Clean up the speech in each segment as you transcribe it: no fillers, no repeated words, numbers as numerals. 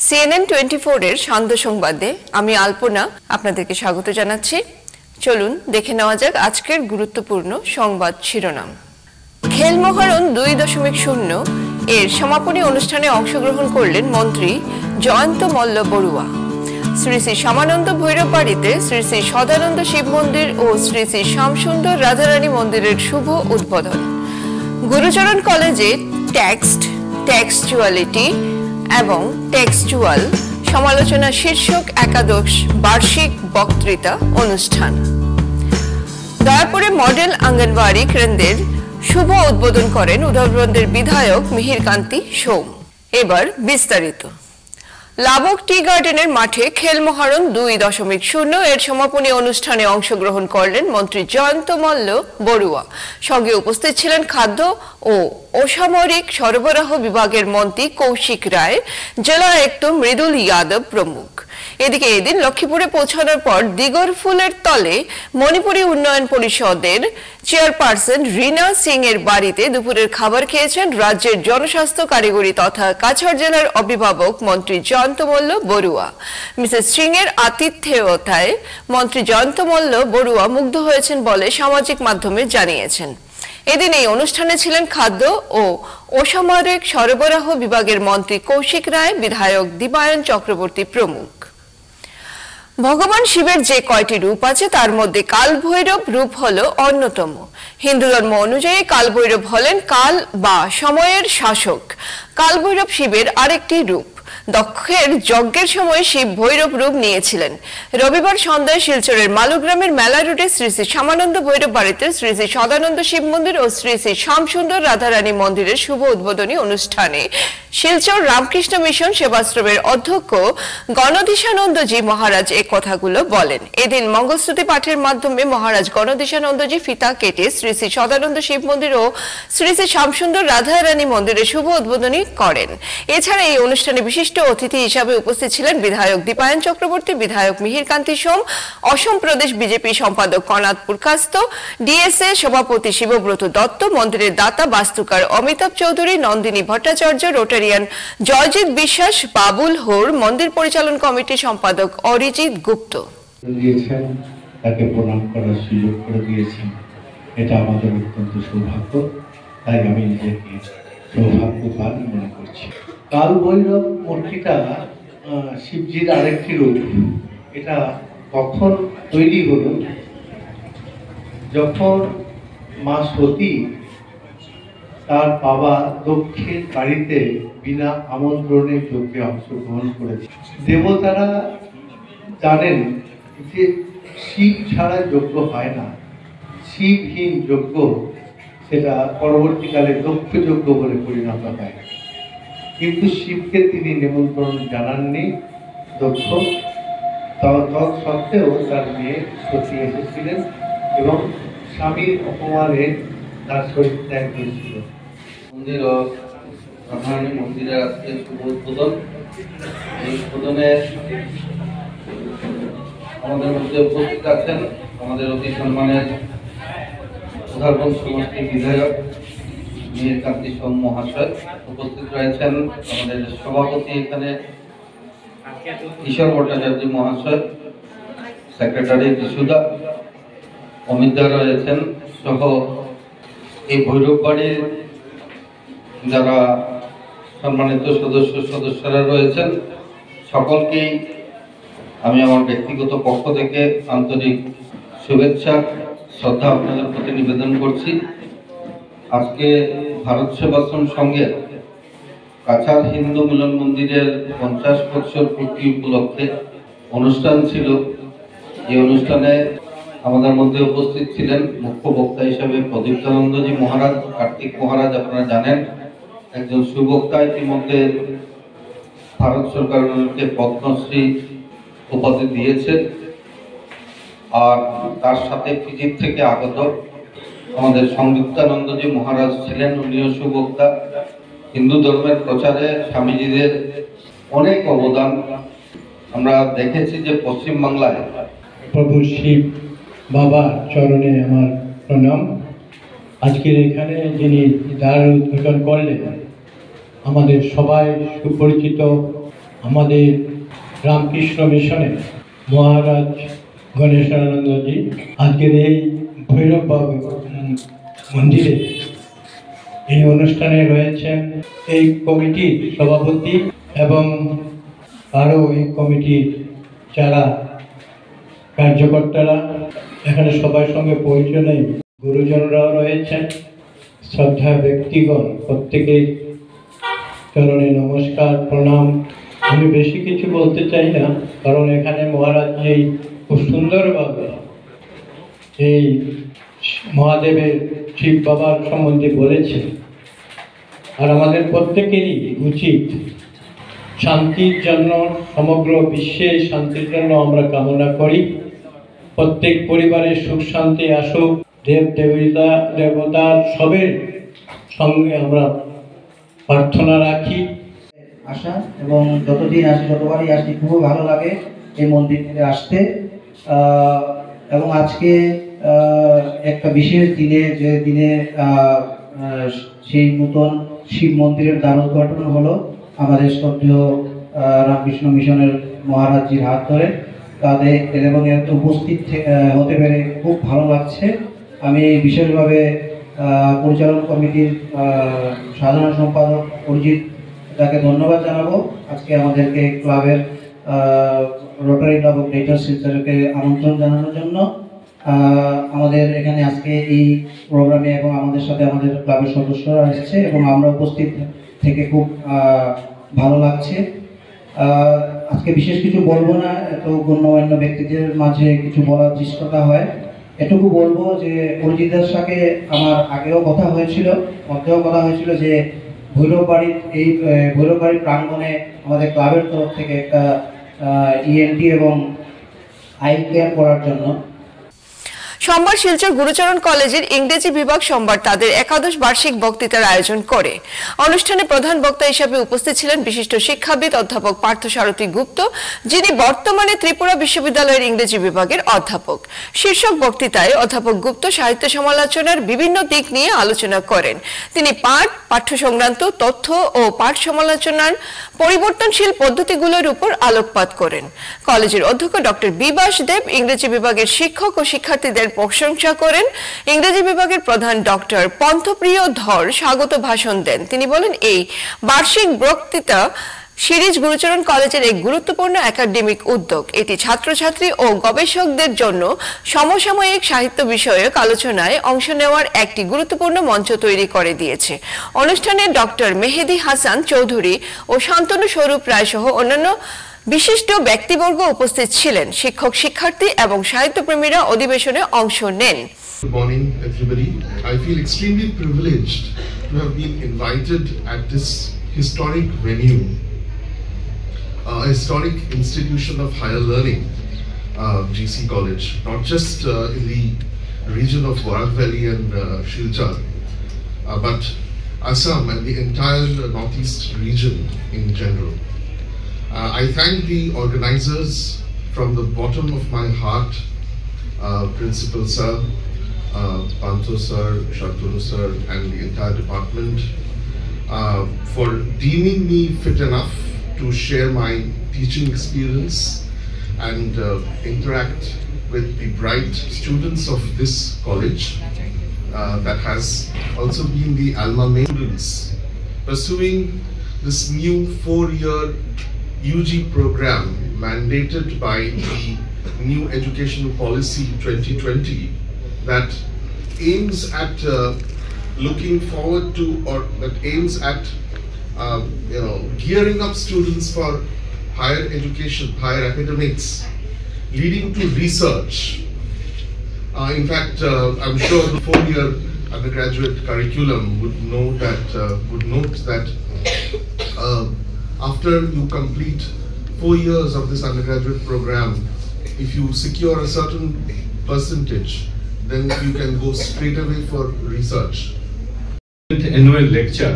CNN 24 এর সান্ধ্য সংবাদে আমি আলপনা আপনাদেরকে স্বাগত জানাচ্ছি। চলুন দেখে নেওয়া যাক আজকের গুরুত্বপূর্ণ সংবাদ শিরোনাম। খেল মহারণ 2.0 এর সমাপনী অনুষ্ঠানে অংশগ্রহণ করলেন মন্ত্রী জয়ন্ত মল্ল বড়ুয়া। শ্রী শ্রী শ্যামানন্দ ভৈরব বাড়িতে শ্রী শ্রী সদানন্দ শিব মন্দির ও শ্রী শ্রী শ্যামসুন্দর রাধারানী মন্দিরের শুভ উদ্বোধন। গুরুচরণ কলেজে টেক্সচুয়ালিটি এবং টেক্সচুয়াল সমালোচনা শীর্ষক একাদশ বার্ষিক বক্তৃতা অনুষ্ঠান। দয়াপুরে মডেল অঙ্গনওয়াড়ি কেন্দ্রের শুভ উদ্বোধন করেন উদয়বন্দের বিধায়ক মিহিরকান্তি সোম। এবার বিস্তারিত। লাবক টি গার্ডেনের মাঠে খেল মহারণ 2.0 এর সমাপনী অনুষ্ঠানে অংশগ্রহণ করলেন মন্ত্রী জয়ন্ত মল্ল বড়ুয়া। সঙ্গে উপস্থিত ছিলেন খাদ্য ও অসামরিক সরবরাহ বিভাগের মন্ত্রী কৌশিক রায়, জেলা আয়ুক্ত মৃদুল যাদব প্রমুখ। এদিকে এদিন লক্ষ্মীপুরে পৌঁছানোর পর দিগরফুলের তলে মণিপুরী উন্নয়ন পরিষদের চেয়ারপারসন রীনা সিং এর বাড়িতে দুপুরের খাবার খেয়েছেন রাজ্যের জনস্বাস্থ্য কারিগরি তথা কাছাড় জেলার অভিভাবক মন্ত্রী জয়ন্ত মল্ল বড়ুয়া। মিসেস সিং এর আতিথেয়তায় মন্ত্রী জয়ন্ত মল্ল বড়ুয়া মুগ্ধ হয়েছেন বলে সামাজিক মাধ্যমে জানিয়েছেন। এদিন এই অনুষ্ঠানে ছিলেন খাদ্য ও অসামরিক সরবরাহ বিভাগের মন্ত্রী কৌশিক রায়, বিধায়ক দীপায়ন চক্রবর্তী প্রমুখ। ভগবান শিবের যে কয়টি রূপ আছে তার মধ্যে কালভৈরব রূপ হলো অন্যতম। হিন্দু ধর্ম অনুযায়ী কালভৈরব হলেন কাল বা সময়ের শাসক। কালভৈরব শিবের আরেকটি রূপ। দক্ষের যজ্ঞের সময় শিব ভৈরব রূপ নিয়েছিলেন। রবিবার সন্ধ্যায় শিলচরের মালুগ্রামের মেলা রোডে শ্রী শ্রী শ্যামানন্দ ভৈরব বাড়িতে শ্রী শ্রী সদানন্দ শিব মন্দির ও শ্রী শ্রী শ্যামসুন্দর রাধারানী মন্দিরের শুভ উদ্বোধনী অনুষ্ঠানে শিলচর রামকৃষ্ণ মিশন সেবাশ্রমের অধ্যক্ষ গণধীশানন্দজি মহারাজ এ কথাগুলো বলেন। এদিন মঙ্গলস্তুতি পাঠের মাধ্যমে মহারাজ গণধীশানন্দজি ফিতা কেটে শ্রী শ্রী সদানন্দ শিব মন্দির ও শ্রী শ্রী শ্যামসুন্দর রাধারানী মন্দিরের শুভ উদ্বোধনী করেন। এছাড়া এই অনুষ্ঠানে বিশিষ্ট অতিথি হিসাবে উপস্থিত ছিলেন বিধায়ক দীপায়ন চক্রবর্তী, বিধায়ক মিহিরকান্তি সোম, অসম প্রদেশ বিজেপি সম্পাদক কনাদ পুরকাস্ত, ডিএসএ সভাপতি শিবব্রত দত্ত, মন্দিরের দাতা বাস্তুকার অমিতাভ চৌধুরী, নন্দিনী ভট্টাচার্য, রোটারিয়ান জয়জিৎ বিশ্বাস, বাবুল হোর, মন্দির পরিচালন কমিটির সম্পাদক অরিজিৎ গুপ্ত। তাকে প্রণাম করার সুযোগ করে দিয়েছেন, এটা আমাদের অত্যন্ত সৌভাগ্য। তাই আমি নিজেকে সৌভাগ্যবান মনে করছি। কাল ভৈরব মূর্তিটা শিবজির আরেকটি রূপ। এটা কখন তৈরি হলো? যখন মা সতী তার বাবা দক্ষের বাড়িতে বিনা আমন্ত্রণে যজ্ঞে অংশগ্রহণ করেছে। দেবতারা জানেন যে শিব ছাড়া যজ্ঞ হয় না। শিবহীন যজ্ঞ সেটা পরবর্তীকালে দক্ষ যজ্ঞ বলে পরিণত হয়। কিন্তু শিবকে তিনি নিমন্ত্রণ জানাননি দক্ষ, তৎসত্ত্বেও তার মেয়ে সতী এসেছিলেন এবং স্বামীর অপমানে তার শরীর ত্যাগ করেছিল। মন্দির ও রাধারানী মন্দিরের আজকে শুভ উদ্বোধন। এই উদ্বোধনে আমাদের মধ্যে উপস্থিত আছেন আমাদের অতি সম্মানের উদারবন সমষ্টি বিধায়ক মিহিরকান্তি সোম মহাশয়, উপস্থিত রয়েছেন আমাদের সভাপতি এখানে ঈশ্বর ভট্টাচার্য মহাশয়, সেক্রেটারি বিশুদা, অমিতদা রয়েছেন সহ এই ভৈরব বাড়ির যারা সম্মানিত সদস্যরা রয়েছেন, সকলকেই আমি আমার ব্যক্তিগত পক্ষ থেকে আন্তরিক শুভেচ্ছা শ্রদ্ধা আপনাদের প্রতি নিবেদন করছি। আজকে ভারত সেবাশ্রম সংঘের কাছাড় হিন্দু মিলন মন্দিরের 50 বছর পূর্তি উপলক্ষে অনুষ্ঠান ছিল। এই অনুষ্ঠানে আমাদের মধ্যে উপস্থিত ছিলেন মুখ্য বক্তা হিসেবে প্রদীপ্তানন্দজি মহারাজ, কার্তিক মহারাজ। আপনারা জানেন একজন সুবক্তা, ইতিমধ্যে ভারত সরকার ওনাকে পদ্মশ্রী উপাধি দিয়েছে। আর তার সাথে ফিজির থেকে আগত আমাদের সংযুক্তানন্দজি মহারাজ ছিলেন, উনিও সুবক্তা। হিন্দু ধর্মের প্রচারে স্বামীজিদের অনেক অবদান আমরা দেখেছি যে পশ্চিমবাংলায়। প্রভু শিব বাবার চরণে আমার প্রণাম। আজকের এখানে যিনি দ্বার উদ্ঘাটন করলেন আমাদের সবাই সুপরিচিত আমাদের রামকৃষ্ণ মিশনের মহারাজ গণেশানন্দজি আজকের এই ভৈরব বাবু মন্দিরে এই অনুষ্ঠানে রয়েছেন এই কমিটির সভাপতি এবং আরও এই কমিটির যারা কার্যকর্তারা, এখানে সবার সঙ্গে পরিচয় নেই, গুরুজনরাও রয়েছেন, শ্রদ্ধা ব্যক্তিগণ প্রত্যেকেই চরণে নমস্কার প্রণাম। আমি বেশি কিছু বলতে চাই না, কারণ এখানে মহারাজ এই খুব সুন্দরভাবে এই মহাদেবের শিব বাবার সম্বন্ধে বলেছেন। আর আমাদের প্রত্যেকেরই উচিত শান্তির জন্য, সমগ্র বিশ্বে শান্তির জন্য আমরা কামনা করি। প্রত্যেক পরিবারের সুখ শান্তি আসুক, দেবতার সবের সঙ্গে আমরা প্রার্থনা রাখি। আসা এবং যতদিন আসি, যতবারই আসি, খুব ভালো লাগে এই মন্দিরে আসতে। এবং আজকে একটা বিশেষ দিনে, যে দিনে সেই নূতন শিব মন্দিরের দ্বারোদ্ঘাটন হলো আমাদের শ্রদ্ধেয় রামকৃষ্ণ মিশনের মহারাজজির হাত ধরে। তাদের এবং এতে উপস্থিত হতে পেরে খুব ভালো লাগছে। আমি বিশেষভাবে পরিচালন কমিটির সাধারণ সম্পাদক অরিজিৎ তাকে ধন্যবাদ জানাবো আজকে আমাদেরকে ক্লাবের রোটারি ক্লাব অফ গ্রেটার শিলচরকে আমন্ত্রণ জানানোর জন্য। আমাদের এখানে আজকে এই প্রোগ্রামে এবং আমাদের সাথে আমাদের ক্লাবের সদস্যরা এসেছে এবং আমরা উপস্থিত থেকে খুব ভালো লাগছে। আজকে বিশেষ কিছু বলবো না, এত গণ্যমান্য ব্যক্তিদের মাঝে কিছু বলার চেষ্টা হয়। এটুকু বলবো যে অরিজিতের সাথে আমার আগেও কথা হয়েছিল যে ভৈরববাড়ির প্রাঙ্গণে আমাদের ক্লাবের তরফ থেকে একটা ইএনটি এবং আই কেয়ার করার জন্য। সোমবার শিলচর গুরুচরণ কলেজের ইংরেজি বিভাগ সোমবার তাদের একাদশ বার্ষিক বক্তৃতার আয়োজন করে। অনুষ্ঠানে প্রধান বক্তা হিসেবে উপস্থিত ছিলেন বিশিষ্ট শিক্ষাবিদ অধ্যাপক পার্থসারথী গুপ্ত, যিনি বর্তমানে ত্রিপুরা বিশ্ববিদ্যালয়ের ইংরেজি বিভাগের অধ্যাপক। শীর্ষক বক্তৃতায় অধ্যাপক গুপ্ত সাহিত্য সমালোচনার বিভিন্ন দিক নিয়ে আলোচনা করেন। তিনি পাঠ্য সংক্রান্ত তথ্য ও পাঠ সমালোচনার পরিবর্তনশীল পদ্ধতিগুলোর উপর আলোকপাত করেন। কলেজের অধ্যক্ষ ডক্টর বিবাস দেব ইংরেজি বিভাগের শিক্ষক ও শিক্ষার্থীদের প্রশংসা করেন। ইংরেজি বিভাগের প্রধান ডক্টর পন্থপ্রিয় ধর স্বাগত ভাষণ দেন। তিনি বলেন, এই বার্ষিক বক্তৃতা সিরিজ গুরুচরণ কলেজের এক গুরুত্বপূর্ণ একাডেমিক উদ্যোগ। এটি ছাত্রছাত্রী ও গবেষকদের জন্য সমসাময়িক সাহিত্য বিষয়ক আলোচনায় অংশ নেওয়ার একটি গুরুত্বপূর্ণ মঞ্চ তৈরি করে দিয়েছে। অনুষ্ঠানে ডক্টর মেহেদি হাসান চৌধুরী ও শান্তনু স্বরূপ রায় সহ অন্যান্য বিশিষ্ট ব্যক্তিবর্গ উপস্থিত ছিলেন। শিক্ষক, শিক্ষার্থী এবং সাহিত্যপ্রেমীরা অধিবেশনে অংশ নেন। Good morning, everybody. I feel extremely privileged to have been invited at this historic venue, a historic institution of higher learning, GC College, not just in the region of Borak Valley and Silchar, but Assam and the entire northeast region in general. I thank the organizers from the bottom of my heart, Principal Sir, Pantho Sir, Shantanu Sir, and the entire department for deeming me fit enough to share my teaching experience and interact with the bright students of this college that has also been the alma mater students pursuing this new 4-year UG program mandated by the new educational policy 2020 that aims at looking forward to, or that aims at gearing up students for higher education, higher academics, leading to research. In fact, I'm sure the 4-year undergraduate curriculum would note that after you complete 4 years of this undergraduate program, if you secure a certain percentage, then you can go straight away for research. The annual lecture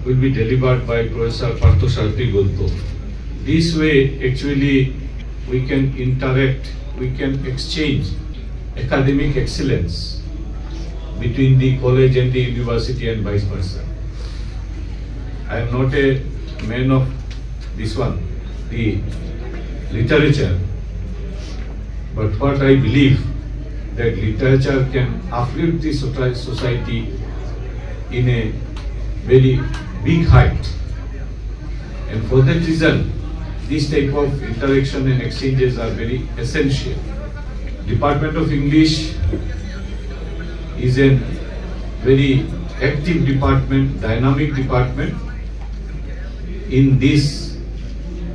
will be delivered by Professor Parthasarathi Gupta. This way, actually, we can interact, we can exchange academic excellence between the college and the university and vice versa. I am not a man of this one, the literature. But what I believe that literature can uplift the society in a very big height. And for that reason, this type of interaction and exchanges are very essential. Department of English is a very active department, dynamic department in this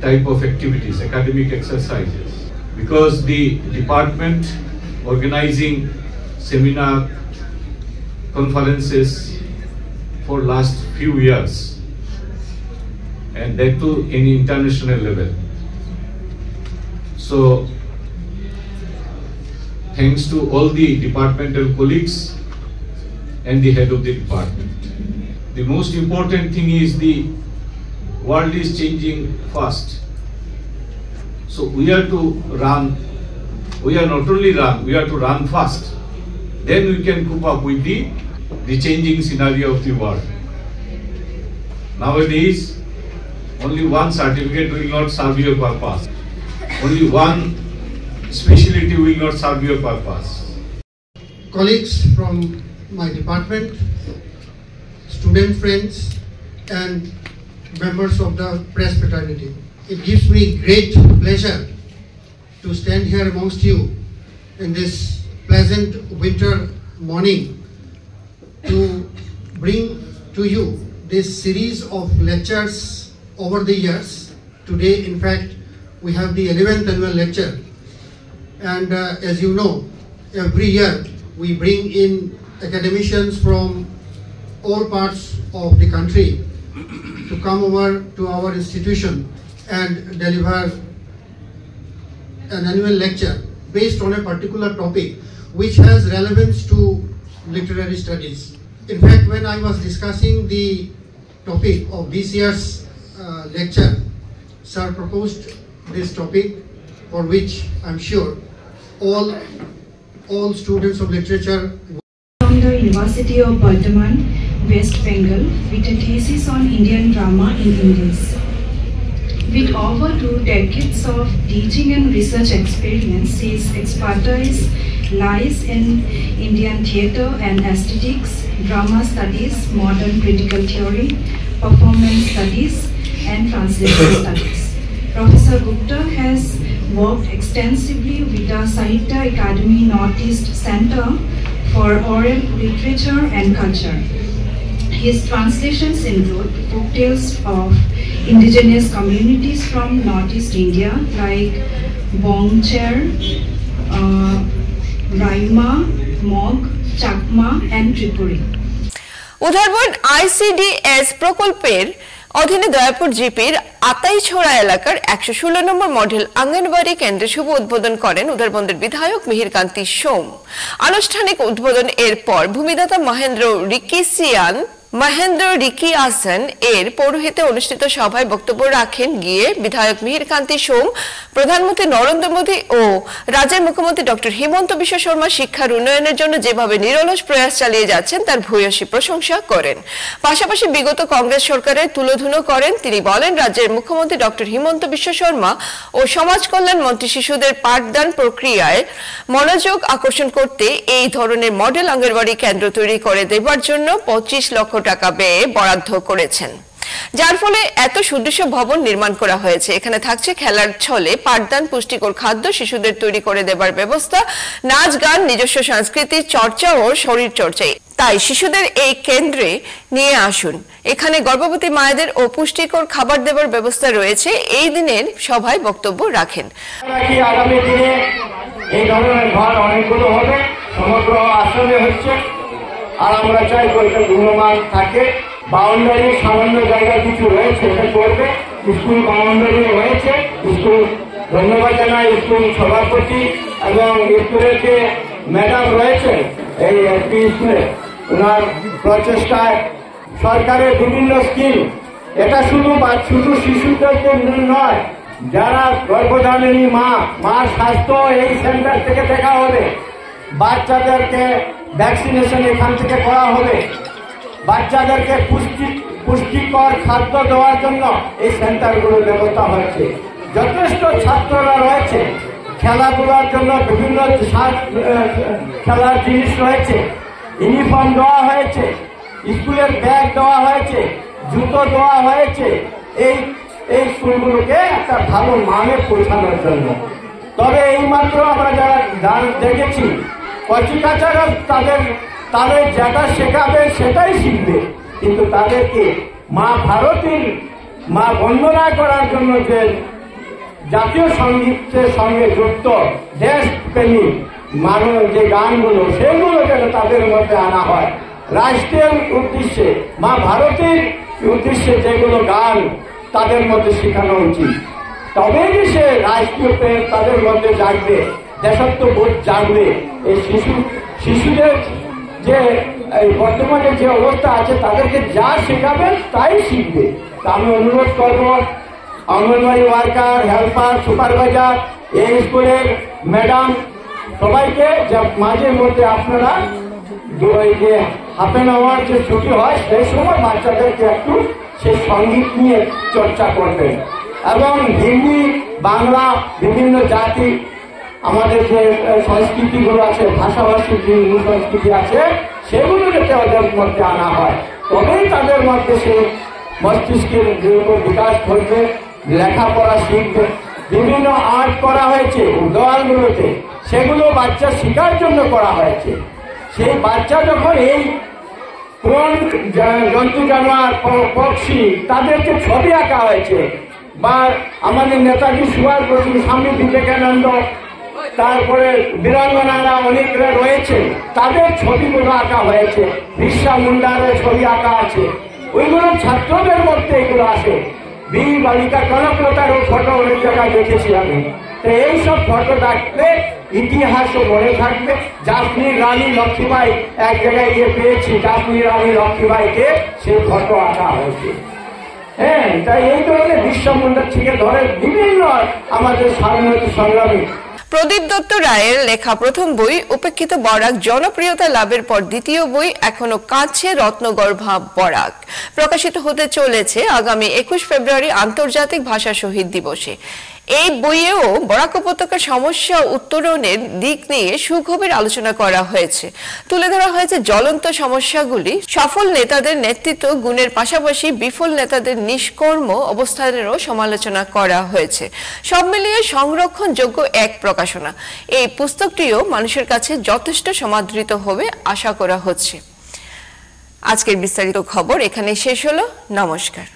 type of activities, academic exercises. Because the department organizing seminar, conferences for last few years, and that too in international level. So thanks to all the departmental colleagues and the head of the department. The most important thing is the world is changing fast. So we are to run, we are not only run, we are to run fast. Then we can cope up with the changing scenario of the world. Nowadays, only one certificate will not serve your purpose. Only one specialty will not serve your purpose. Colleagues from my department, student friends, and members of the press fraternity. It gives me great pleasure to stand here amongst you in this pleasant winter morning to bring to you this series of lectures over the years. Today, in fact, we have the 11th annual lecture. And as you know, every year we bring in academicians from all parts of the country to come over to our institution and deliver an annual lecture based on a particular topic which has relevance to literary studies. In fact, when I was discussing the topic of this year's lecture, Sir proposed this topic, for which I'm sure all students of literature from the University of Bardhaman, West Bengal, with a thesis on Indian drama in English. With over 2 decades of teaching and research experience, his expertise lies in Indian theatre and aesthetics, drama studies, modern critical theory, performance studies, and translation studies. Professor Gupta has worked extensively with the Sahitya Academy Northeast Center for Oral Literature and Culture. His translations include folktales of indigenous communities from Northeast India like Bongcher, Raima, Mog, Chakma and Tripuri. উদাহরণ ICDS প্রকল্পের অধীনে দয়াপুর জিপির আতাইছড়া এলাকার 116 নম্বর model anganwadi কেন্দ্রে শুভ উদ্বোধন করেন উদারবন্দের বিধায়ক মিহিরকান্তি সোম। আনুষ্ঠানিক উদ্বোধন এর পর ভূমিদাতা মহেন্দ্র রিকিয়াসন এর পৌরোহিত্যে অনুষ্ঠিত সভায় বক্তব্য রাখেন গিয়ে বিধায়ক মিহিরকান্তি সোম প্রধানমন্ত্রী নরেন্দ্র মোদী ও রাজ্যের মুখ্যমন্ত্রী ডক্টর হিমন্ত বিশ্ব শর্মা শিক্ষার উন্নয়নের জন্য যেভাবে নিরলস প্রয়াস চালিয়ে যাচ্ছেন তার ভূয়সী প্রশংসা করেন। পাশাপাশি বিগত কংগ্রেস সরকারের তুলোধুনো করেন। তিনি বলেন, রাজ্যের মুখ্যমন্ত্রী ডক্টর হিমন্ত বিশ্ব শর্মা ও সমাজ কল্যাণ মন্ত্রী শিশুদের পাঠদান প্রক্রিয়ায় মনোযোগ আকর্ষণ করতে এই ধরনের মডেল আঙ্গনবাড়ি কেন্দ্র তৈরি করে দেবার জন্য 25 লক্ষ টাকা ব্যয়ে বরাদ্দ করেছেন, যার ফলে এত সুদৃশ্য ভবন নির্মাণ করা হয়েছে। এখানে থাকছে খেলার ছলে পাঠদান, পুষ্টিকর খাদ্য, শিশুদের তৈরি করে দেবার ব্যবস্থা, নাচ গান, নিজস্ব সংস্কৃতি চর্চা ও শরীর চর্চা। তাই শিশুদের এই কেন্দ্রে নিয়ে আসুন। এখানে গর্ভবতী মায়েদের ও পুষ্টিকর খাবার দেবার ব্যবস্থা রয়েছে। এই দিনের সভায় বক্তব্য রাখেন। আগামী দিনে এই ধরনের ঘর অনেকগুলো হবে, সমগ্র আশ্রমে হচ্ছে, আর আমরা চাই এটা গুণমান থাকে। বাউন্ডারি সামান্য জায়গা কিছু রয়েছে, এটা করবে। স্কুল বাউন্ডারি হয়েছে, স্কুল ধন্যবাদ জানাই স্কুল সভাপতি এবং স্কুলের যে ম্যাডাম রয়েছে এই এলপি স্কুলে, ওনার প্রচেষ্টায় সরকারের বিভিন্ন স্কিম, এটা শুধু শিশুদেরকে নয়, যারা গর্ভধারিণী মার স্বাস্থ্য এই সেন্টার থেকে দেখা হবে, বাচ্চাদেরকে ভ্যাকসিনেশন এখান থেকে করা হবে, বাচ্চাদেরকে পুষ্টি পুষ্টিকর খাদ্য দেওয়ার জন্য এই সেন্টারগুলোর ব্যবস্থা হয়েছে। যথেষ্ট ছাত্ররা রয়েছে, খেলাধুলার জন্য বিভিন্ন খেলার জিনিস রয়েছে, ইউনিফর্ম দেওয়া হয়েছে, স্কুলের ব্যাগ দেওয়া হয়েছে, জুতো দেওয়া হয়েছে এই স্কুলগুলোকে একটা ভালো মানে পৌঁছানোর জন্য। তবে এইমাত্র আমরা যারা দেখেছি কচিকাচারা তাদের যেটা শেখাবে সেটাই শিখবে, কিন্তু তাদেরকে মা ভারতীর মা বন্দনা করার জন্য যে জাতীয় সঙ্গীতের সঙ্গে যুক্ত দেশপ্রেমী যে গানগুলো সেগুলো যেন তাদের মধ্যে আনা হয়। রাষ্ট্রের উদ্দেশ্যে মা ভারতীর উদ্দেশ্যে যেগুলো গান তাদের মধ্যে শেখানো উচিত, তবেই সে রাষ্ট্রীয় প্রেম তাদের মধ্যে জাগবে, দেশাত্মবোধ জাগবে। এই শিশুদের যে বর্তমানে যে অবস্থা আছে তাদেরকে যা শেখাবেন তাই শিখবে। আমি অনুরোধ করব অঙ্গনওয়াড়ি ওয়ার্কার, হেল্পার, সুপারভাইজার, এই স্কুলের ম্যাডাম সবাইকে যে মাঝে মধ্যে আপনারা যে হাফ অ্যান আওয়ার যে ছুটি হয় সেই সময় বাচ্চাদেরকে একটু সেই সঙ্গীত নিয়ে চর্চা করবেন, এবং হিন্দি, বাংলা, বিভিন্ন জাতি আমাদের যে সংস্কৃতিগুলো আছে, ভাষাভাষীর যে সংস্কৃতি আছে সেগুলো যাতে ওদের মধ্যে আনা হয়, তবেই তাদের মধ্যে সেই মস্তিষ্কের বিকাশ ঘটবে, লেখাপড়া শিখবে। বিভিন্ন আর্ট করা হয়েছে দেওয়ালগুলোতে, সেগুলো বাচ্চা শেখার জন্য করা হয়েছে। সেই বাচ্চা যখন এই কোন জন্তু জানোয়ার পক্ষী তাদেরকে ছবি আঁকা হয়েছে, বা আমাদের নেতাজি সুভাষ বসু, স্বামী বিবেকানন্দ, তারপরে বীরাঙ্গনারা অনেকরা রয়েছে, তাদের ছবিগুলো আঁকা হয়েছে, বিরসা মুন্ডারের ছবি আঁকা আছে, ওইগুলো ছাত্রদের মধ্যে এগুলো আসে। বীর বালিকা কনকলতারও ফটো অনেক জায়গায় দেখেছি আমি। তো এইসব ফটো দেখলে ইতিহাসও মনে থাকবে। জাফরির রানী লক্ষ্মীবাই এক জায়গায় গিয়ে পেয়েছি, জাফরির রানী লক্ষ্মীবাইকে সেই ফটো আঁকা হয়েছে। হ্যাঁ, তাই এই ধরনের বিরসা মুন্ডা থেকে ধরে বিভিন্ন আমাদের স্বাধীনতা সংগ্রামী প্রদীপ দত্ত রায়ের লেখা প্রথম বই উপেক্ষিত বরাক জনপ্রিয়তা লাভের পর দ্বিতীয় বই এখনো কাছে রত্নগর্ভা বরাক প্রকাশিত হতে চলেছে আগামী 21 ফেব্রুয়ারি আন্তর্জাতিক ভাষা শহীদ দিবসে। এই বইয়েও বরাক উপত্যকার সমস্যা উত্তরণের দিক নিয়ে সুগভীর আলোচনা করা হয়েছে। তুলে ধরা হয়েছে জ্বলন্ত সমস্যাগুলি, সফল নেতাদের নেতৃত্ব গুণের পাশাপাশি বিফল নেতাদের নিষ্কর্ম অবস্থানেরও সমালোচনা করা হয়েছে। সব মিলিয়ে সংরক্ষণযোগ্য এক প্রকাশনা। এই পুস্তকটিও মানুষের কাছে যথেষ্ট সমাদৃত হবে আশা করা হচ্ছে। আজকের বিস্তারিত খবর এখানে শেষ হলো। নমস্কার।